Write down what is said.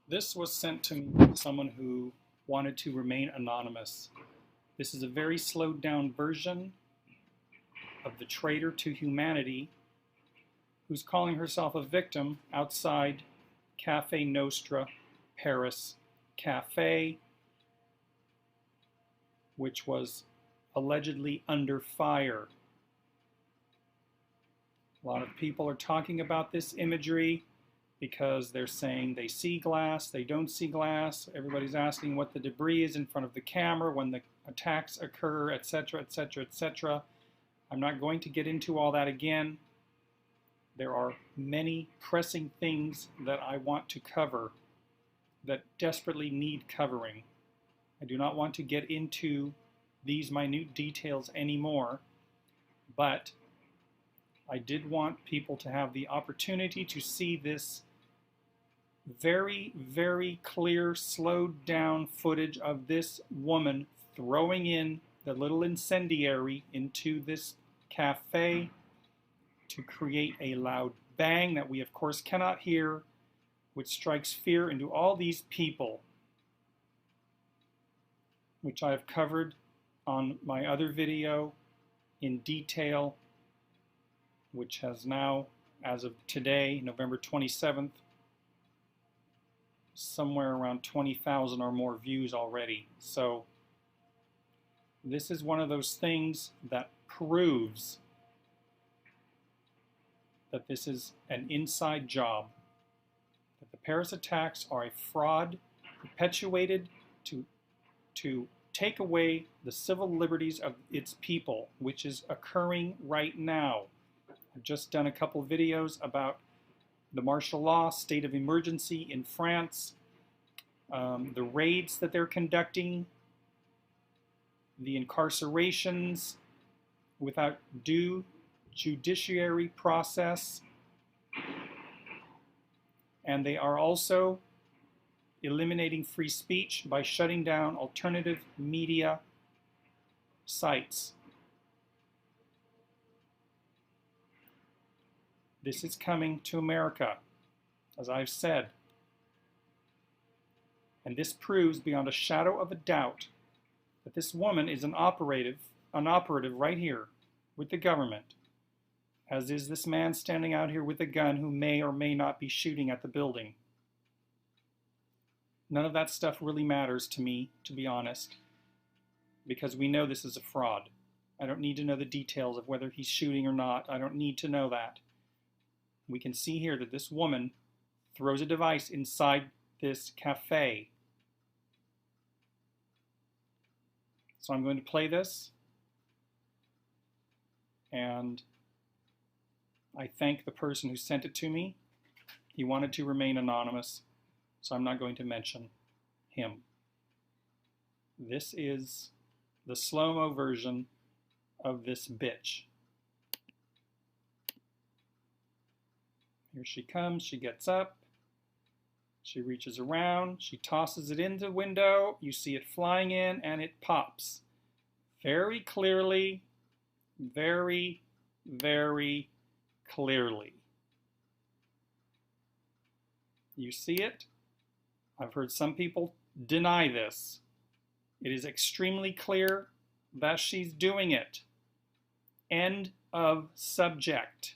This was sent to me by someone who wanted to remain anonymous. This is a very slowed down version of the traitor to humanity who's calling herself a victim outside Cafe Nostra Paris Cafe, which was allegedly under fire. A lot of people are talking about this imagery because they're saying they see glass, they don't see glass. Everybody's asking what the debris is in front of the camera when the attacks occur, etc., etc., etc. I'm not going to get into all that again. There are many pressing things that I want to cover that desperately need covering. I do not want to get into these minute details anymore, but I did want people to have the opportunity to see this very, very clear, slowed down footage of this woman throwing in the little incendiary into this cafe to create a loud bang that we of course cannot hear, which strikes fear into all these people, which I have covered on my other video in detail, which has now, as of today, November 27th, somewhere around 20,000 or more views already. So this is one of those things that proves that this is an inside job, that the Paris attacks are a fraud perpetuated to take away the civil liberties of its people, which is occurring right now. I've just done a couple videos about the martial law, state of emergency in France, the raids that they're conducting, the incarcerations without due judiciary process, and they are also eliminating free speech by shutting down alternative media sites. This is coming to America, as I've said. And this proves beyond a shadow of a doubt that this woman is an operative right here with the government, as is this man standing out here with a gun who may or may not be shooting at the building. None of that stuff really matters to me, to be honest, because we know this is a fraud. I don't need to know the details of whether he's shooting or not. I don't need to know that. We can see here that this woman throws a device inside this cafe. So I'm going to play this, and I thank the person who sent it to me. He wanted to remain anonymous, so I'm not going to mention him. This is the slow-mo version of this bitch. Here she comes, she gets up, she reaches around, she tosses it in the window, you see it flying in, and it pops. Very clearly, very, very clearly. You see it? I've heard some people deny this. It is extremely clear that she's doing it. End of subject.